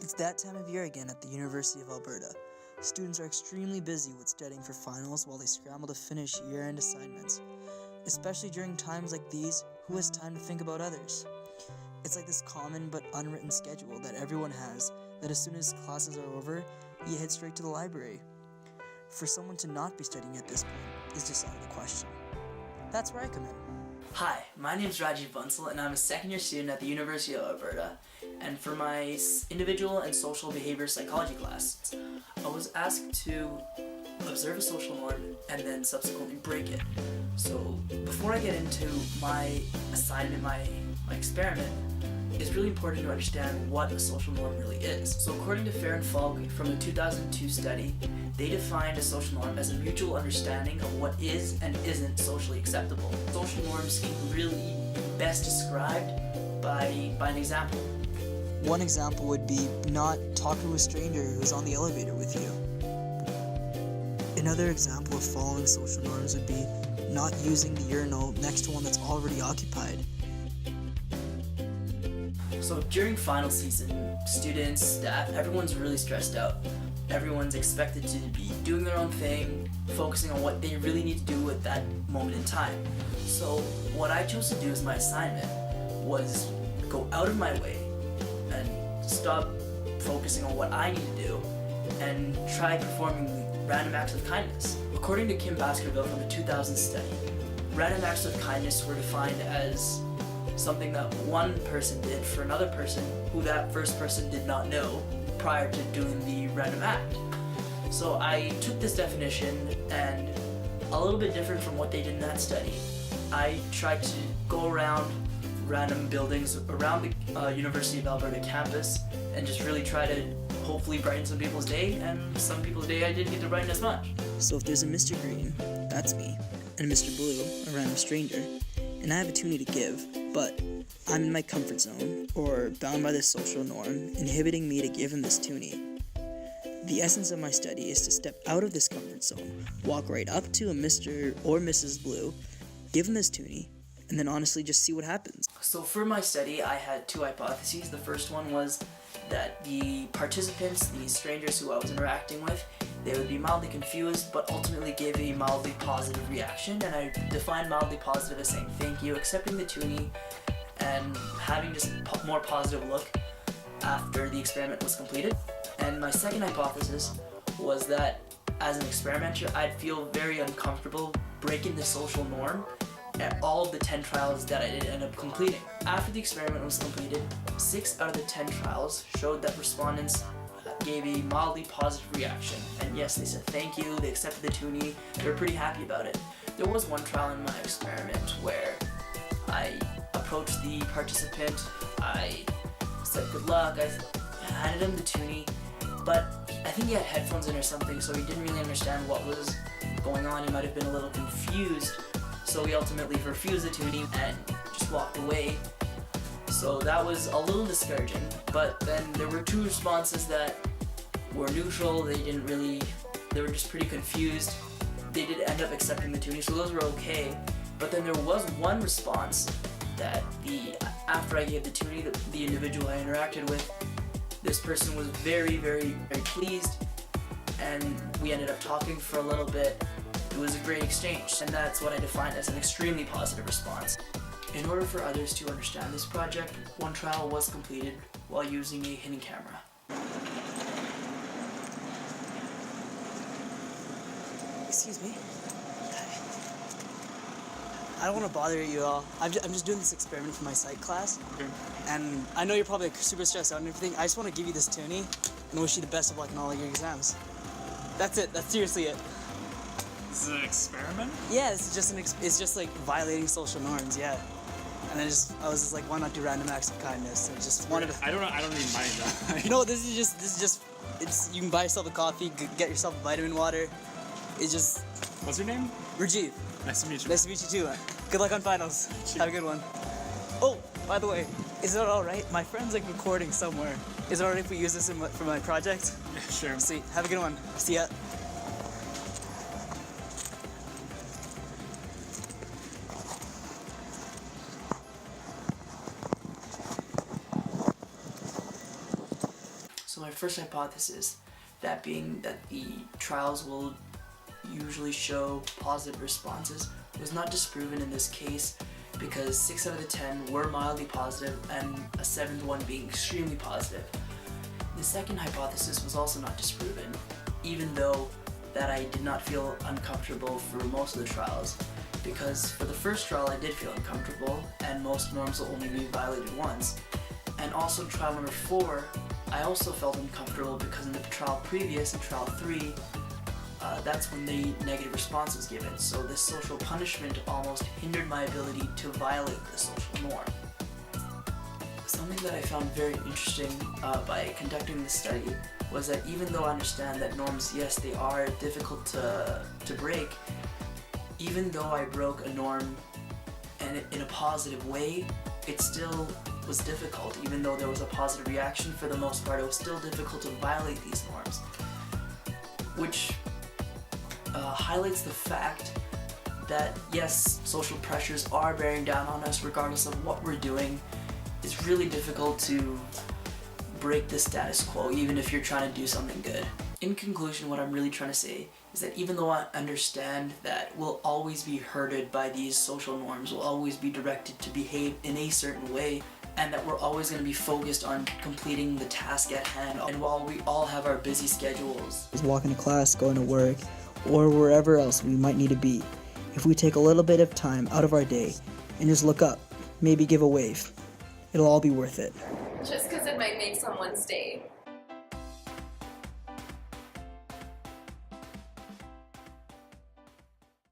It's that time of year again at the University of Alberta. Students are extremely busy with studying for finals while they scramble to finish year-end assignments. Especially during times like these, who has time to think about others? It's like this common but unwritten schedule that everyone has, that as soon as classes are over, you head straight to the library. For someone to not be studying at this point is just out of the question. That's where I come in. Hi, my name is Rajiv Bansal and I'm a second year student at the University of Alberta, and for my individual and social behavior psychology class, I was asked to observe a social norm and then subsequently break it. So before I get into my assignment, my experiment, it's really important to understand what a social norm really is. So according to Fair and Falk from the 2002 study, they defined a social norm as a mutual understanding of what is and isn't socially acceptable. Social norms can really be best described by an example. One example would be not talking to a stranger who's on the elevator with you. Another example of following social norms would be not using the urinal next to one that's already occupied. So during final season, students, staff, everyone's really stressed out. Everyone's expected to be doing their own thing, focusing on what they really need to do at that moment in time. So what I chose to do as my assignment was go out of my way and stop focusing on what I need to do and try performing random acts of kindness. According to Kim Baskerville from the 2000 study, random acts of kindness were defined as something that one person did for another person who that first person did not know prior to doing the random act. So I took this definition and a little bit different from what they did in that study. I tried to go around random buildings around the University of Alberta campus and just really try to hopefully brighten some people's day, and some people's day I didn't get to brighten as much. So if there's a Mr. Green, that's me, and Mr. Blue, a random stranger, and I have a toonie to give, but I'm in my comfort zone, or bound by this social norm, inhibiting me to give him this toonie. The essence of my study is to step out of this comfort zone, walk right up to a Mr. or Mrs. Blue, give him this toonie, and then honestly just see what happens. So for my study, I had two hypotheses. The first one was that the participants, the strangers who I was interacting with, they would be mildly confused, but ultimately give a mildly positive reaction, and I defined mildly positive as saying thank you, accepting the toonie, and having just a more positive look after the experiment was completed. And my second hypothesis was that as an experimenter, I'd feel very uncomfortable breaking the social norm at all of the 10 trials that I did end up completing. After the experiment was completed, 6 out of the 10 trials showed that respondents gave a mildly positive reaction. And yes, they said thank you, they accepted the toonie, they were pretty happy about it. There was one trial in my experiment where I approached the participant, I said good luck, I handed him the toonie, but I think he had headphones in or something, so he didn't really understand what was going on. He might have been a little confused, so he ultimately refused the toonie and just walked away. So that was a little discouraging, but then there were 2 responses that were neutral. They were just pretty confused. They did end up accepting the toonie, so those were okay. But then there was one response that after I gave the toonie, the individual I interacted with, this person was very, very, very pleased, and we ended up talking for a little bit. It was a great exchange, and that's what I defined as an extremely positive response. In order for others to understand this project, one trial was completed while using a hidden camera. Excuse me? I don't want to bother you all. I'm just doing this experiment for my psych class. Okay. And I know you're probably super stressed out and everything. I just want to give you this toonie and wish you the best of luck in all your exams. That's it. That's seriously it. This is an experiment? Yeah, it's just like violating social norms, yeah. And I was just like, why not do random acts of kindness? I just wanted to... I don't need money though. No, this is just, you can buy yourself a coffee, get yourself vitamin water. It's just... What's your name? Rajiv. Nice to meet you. Nice to meet you too. Good luck on finals. Have a good one. Oh, by the way, is it alright? My friend's like recording somewhere. Is it alright if we use this for my project? Yeah, sure. Sweet. Have a good one. See ya. So my first hypothesis, that being that the trials will usually show positive responses, was not disproven in this case because 6 out of the 10 were mildly positive and a 7th one being extremely positive. The second hypothesis was also not disproven, even though that I did not feel uncomfortable for most of the trials, because for the first trial I did feel uncomfortable and most norms will only be violated once. And also trial number 4, I also felt uncomfortable because in the trial previous, in trial 3, that's when the negative response was given. So this social punishment almost hindered my ability to violate the social norm. Something that I found very interesting by conducting this study was that even though I understand that norms, yes, they are difficult to break, even though I broke a norm and in a positive way, it still was difficult. Even though there was a positive reaction, for the most part, it was still difficult to violate these norms, which highlights the fact that yes, social pressures are bearing down on us regardless of what we're doing. It's really difficult to break the status quo even if you're trying to do something good. In conclusion, what I'm really trying to say is that even though I understand that we'll always be herded by these social norms, we'll always be directed to behave in a certain way, and that we're always going to be focused on completing the task at hand, and while we all have our busy schedules, Walking to class, going to work, or wherever else we might need to be, if we take a little bit of time out of our day and just look up, maybe give a wave, it'll all be worth it. Just because it might make someone's day.